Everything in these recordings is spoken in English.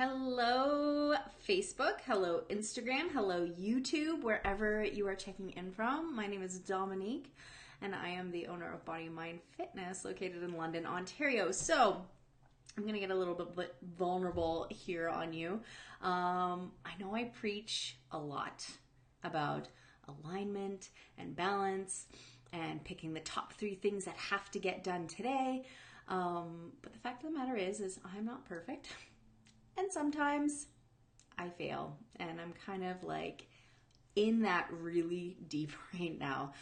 Hello, Facebook. Hello, Instagram. Hello, YouTube, wherever you are checking in from. My name is Dominique, and I am the owner of Body Mind Fitness located in London, Ontario. So, I'm going to get a little bit vulnerable here on you. I know I preach a lot about alignment and balance and picking the top 3 things that have to get done today. But the fact of the matter is I'm not perfect. And sometimes I fail, and I'm kind of like in that really deep right now,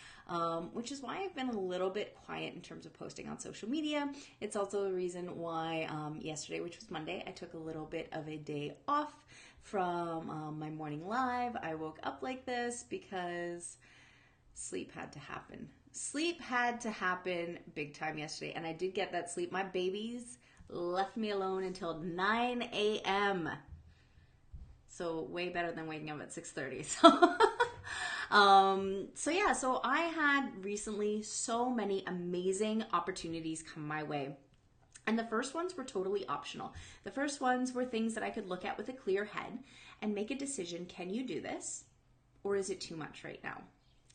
which is why I've been a little bit quiet in terms of posting on social media. It's also the reason why yesterday, which was Monday, I took a little bit of a day off from my morning live. I woke up like this because sleep had to happen. Sleep had to happen big time yesterday, and I did get that sleep. My babies left me alone until 9 a.m. So way better than waking up at 6:30. So I had recently so many amazing opportunities come my way. And the first ones were totally optional. The first ones were things that I could look at with a clear head and make a decision. Can you do this? Or is it too much right now?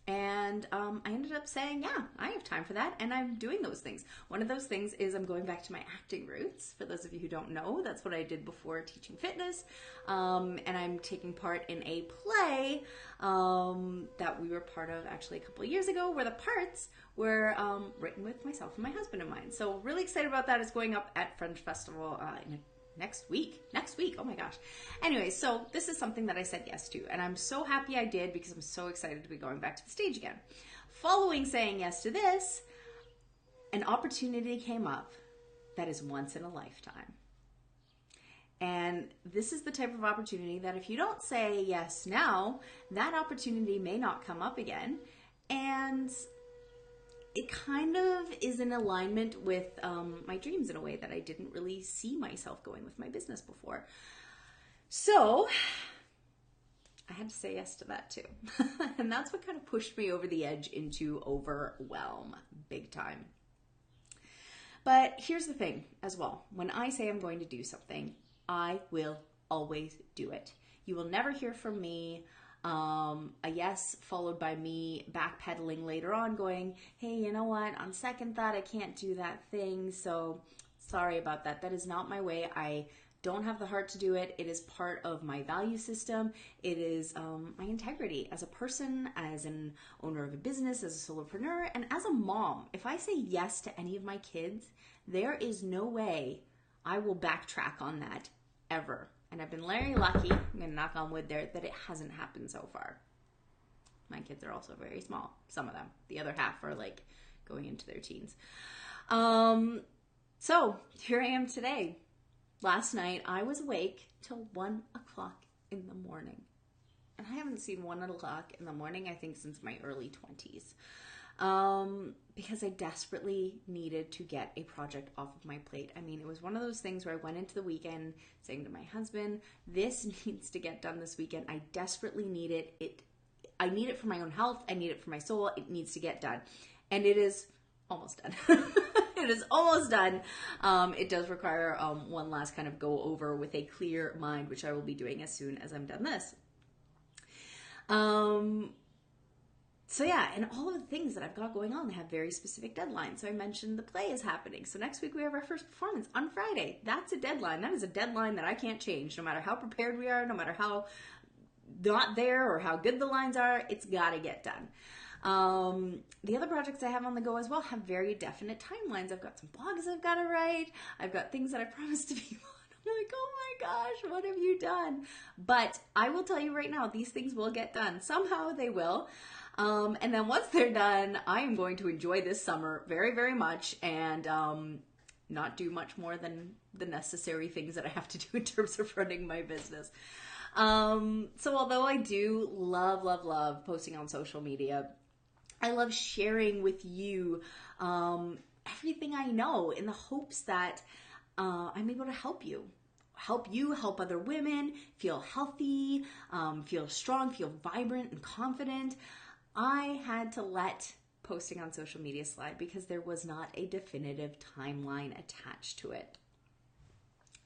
And I ended up saying, yeah, I have time for that, and I'm doing those things. One of those things is I'm going back to my acting roots. For those of you who don't know, that's what I did before teaching fitness. And I'm taking part in a play that we were part of actually a couple of years ago, where the parts were written with myself and my husband in mind. So really excited about that. It's going up at Fringe Festival next week. Oh my gosh. Anyway, so this is something that I said yes to, and I'm so happy I did because I'm so excited to be going back to the stage again. Following saying yes to this, an opportunity came up that is once in a lifetime. And this is the type of opportunity that if you don't say yes now, that opportunity may not come up again. And it kind of is in alignment with my dreams in a way that I didn't really see myself going with my business before. So I had to say yes to that too. And that's what kind of pushed me over the edge into overwhelm big time. But here's the thing as well. When I say I'm going to do something, I will always do it. You will never hear from me a yes followed by me backpedaling later on going, hey, you know what, on second thought, I can't do that thing, so sorry about that. That is not my way. I don't have the heart to do it. It is part of my value system. It is my integrity as a person, as an owner of a business, as a solopreneur, and as a mom. If I say yes to any of my kids, there is no way I will backtrack on that ever. And I've been very lucky, I'm going to knock on wood there, that it hasn't happened so far. My kids are also very small, some of them. The other half are like going into their teens. So here I am today. Last night I was awake till 1 o'clock in the morning. And I haven't seen 1 o'clock in the morning, I think, since my early 20s. Because I desperately needed to get a project off of my plate. I mean, it was one of those things where I went into the weekend saying to my husband, this needs to get done this weekend. I desperately need it. I need it for my own health. I need it for my soul. It needs to get done. And it is almost done. It is almost done. It does require one last kind of go over with a clear mind, which I will be doing as soon as I'm done this. So yeah, and all of the things that I've got going on, they have very specific deadlines. So I mentioned the play is happening. So next week we have our first performance on Friday. That's a deadline. That is a deadline that I can't change. No matter how prepared we are, no matter how not there or how good the lines are, it's got to get done. The other projects I have on the go as well have very definite timelines. I've got some blogs I've got to write. I've got things that I promised to people. I'm like, oh my gosh, what have you done? But I will tell you right now, these things will get done. Somehow they will. And then once they're done, I am going to enjoy this summer very, very much and not do much more than the necessary things that I have to do in terms of running my business. So although I do love posting on social media, I love sharing with you everything I know in the hopes that I'm able to help you, help other women feel healthy, feel strong, feel vibrant and confident. I had to let posting on social media slide because there was not a definitive timeline attached to it.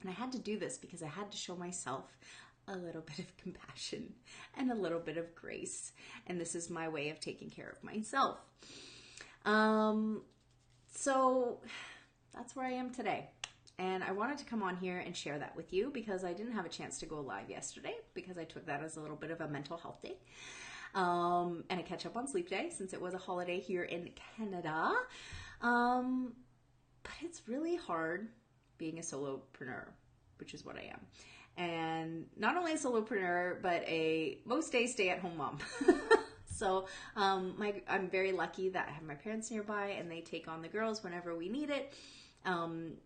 And I had to do this because I had to show myself a little bit of compassion and a little bit of grace. And this is my way of taking care of myself. So that's where I am today. And I wanted to come on here and share that with you because I didn't have a chance to go live yesterday because I took that as a little bit of a mental health day. And a catch up on sleep day since it was a holiday here in Canada. But it's really hard being a solopreneur, which is what I am. And not only a solopreneur, but a most days stay-at-home mom. So I'm very lucky that I have my parents nearby and they take on the girls whenever we need it.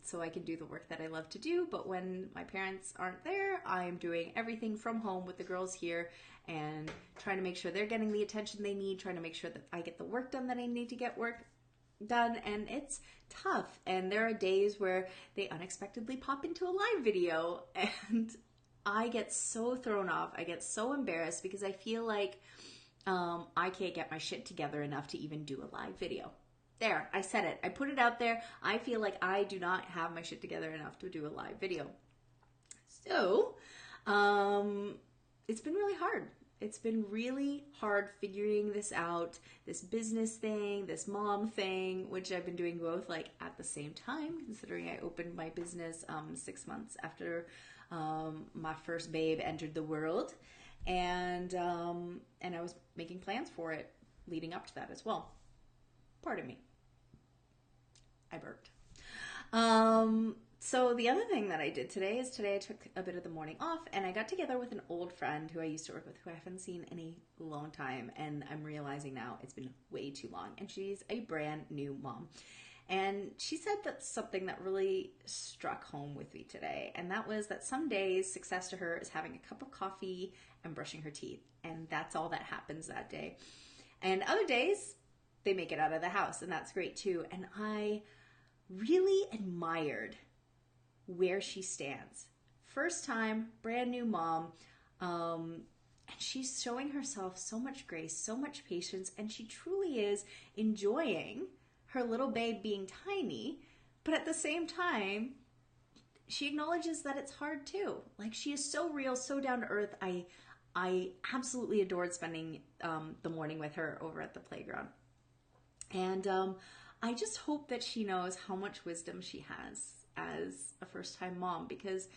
So I can do the work that I love to do. But when my parents aren't there, I'm doing everything from home with the girls here and trying to make sure they're getting the attention they need, trying to make sure that I get the work done that I need to get work done. And it's tough. And there are days where they unexpectedly pop into a live video and I get so thrown off. I get so embarrassed because I feel like I can't get my shit together enough to even do a live video. There, I said it. I put it out there. I feel like I do not have my shit together enough to do a live video. So, it's been really hard. It's been really hard figuring this out, this business thing, this mom thing, which I've been doing both like at the same time, considering I opened my business 6 months after my first babe entered the world. And I was making plans for it leading up to that as well. Pardon me. I burped. So the other thing that I did today is I took a bit of the morning off and I got together with an old friend who I used to work with who I haven't seen in a long time. And I'm realizing now it's been way too long. And she's a brand new mom. And she said that something that really struck home with me today. And that was that some days success to her is having a cup of coffee and brushing her teeth. And that's all that happens that day. And other days, they make it out of the house. And that's great too. And I really admired where she stands. First time, brand new mom. And she's showing herself so much grace, so much patience. And she truly is enjoying her little babe being tiny, but at the same time, she acknowledges that it's hard too. Like she is so real, so down to earth. I absolutely adored spending the morning with her over at the playground. And I just hope that she knows how much wisdom she has as a first-time mom because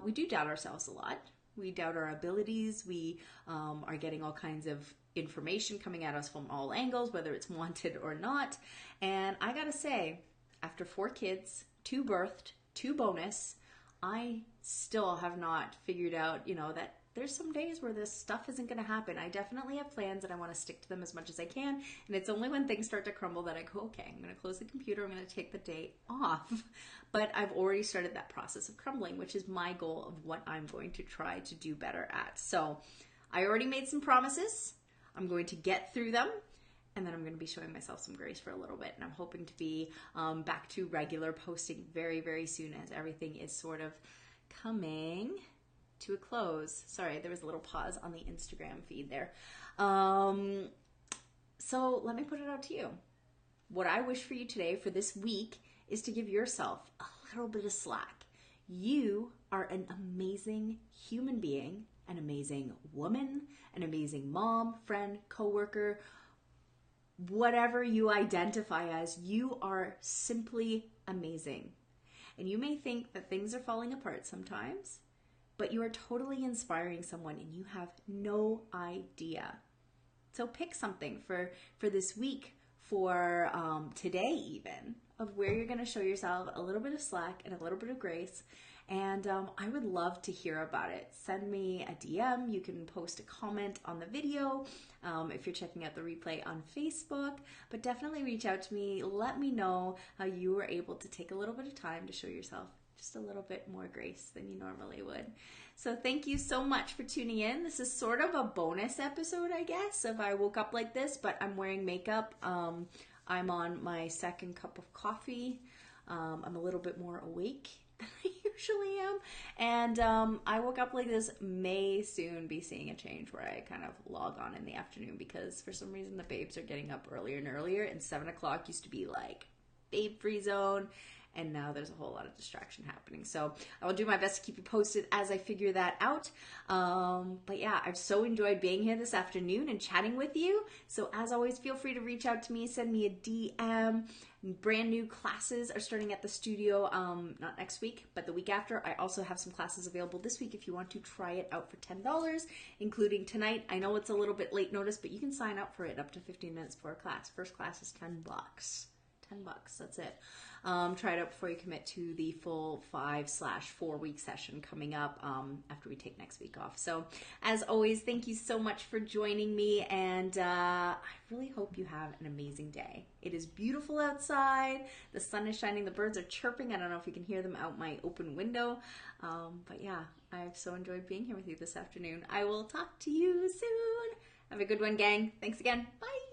we do doubt ourselves a lot. We doubt our abilities. We are getting all kinds of information coming at us from all angles, whether it's wanted or not. And I gotta say, after 4 kids, 2 birthed, 2 bonus, I still have not figured out, that there's some days where this stuff isn't going to happen. I definitely have plans and I want to stick to them as much as I can. And it's only when things start to crumble that I go, okay, I'm going to close the computer. I'm going to take the day off. But I've already started that process of crumbling, which is my goal of what I'm going to try to do better at. So I already made some promises. I'm going to get through them. And then I'm going to be showing myself some grace for a little bit. And I'm hoping to be back to regular posting very, very soon as everything is sort of coming to a close. Sorry, there was a little pause on the Instagram feed there. So let me put it out to you. What I wish for you today for this week is to give yourself a little bit of slack. You are an amazing human being, an amazing woman, an amazing mom, friend, coworker, whatever you identify as, you are simply amazing. And you may think that things are falling apart sometimes, but you are totally inspiring someone and you have no idea. So pick something for this week, for today even, of where you're going to show yourself a little bit of slack and a little bit of grace. And I would love to hear about it. Send me a DM. You can post a comment on the video if you're checking out the replay on Facebook. But definitely reach out to me. Let me know how you were able to take a little bit of time to show yourself just a little bit more grace than you normally would. So thank you so much for tuning in. This is sort of a bonus episode, I guess, if I woke up like this, but I'm wearing makeup. I'm on my second cup of coffee. I'm a little bit more awake than I usually am. And I woke up like this. May soon be seeing a change where I kind of log on in the afternoon because for some reason the babes are getting up earlier and earlier, and 7 o'clock used to be like babe free zone. and now there's a whole lot of distraction happening. So I will do my best to keep you posted as I figure that out. But yeah, I've so enjoyed being here this afternoon and chatting with you. So as always, feel free to reach out to me, send me a DM. Brand new classes are starting at the studio, not next week, but the week after. I also have some classes available this week if you want to try it out for $10, including tonight. I know it's a little bit late notice, but you can sign up for it up to 15 minutes before a class. First class is $10. $10, that's it. Try it out before you commit to the full 5/4 week session coming up after we take next week off. So as always, thank you so much for joining me, and I really hope you have an amazing day. It is beautiful outside. The sun is shining. The birds are chirping. I don't know if you can hear them out my open window. But yeah, I've so enjoyed being here with you this afternoon. I will talk to you soon. Have a good one, gang. Thanks again. Bye.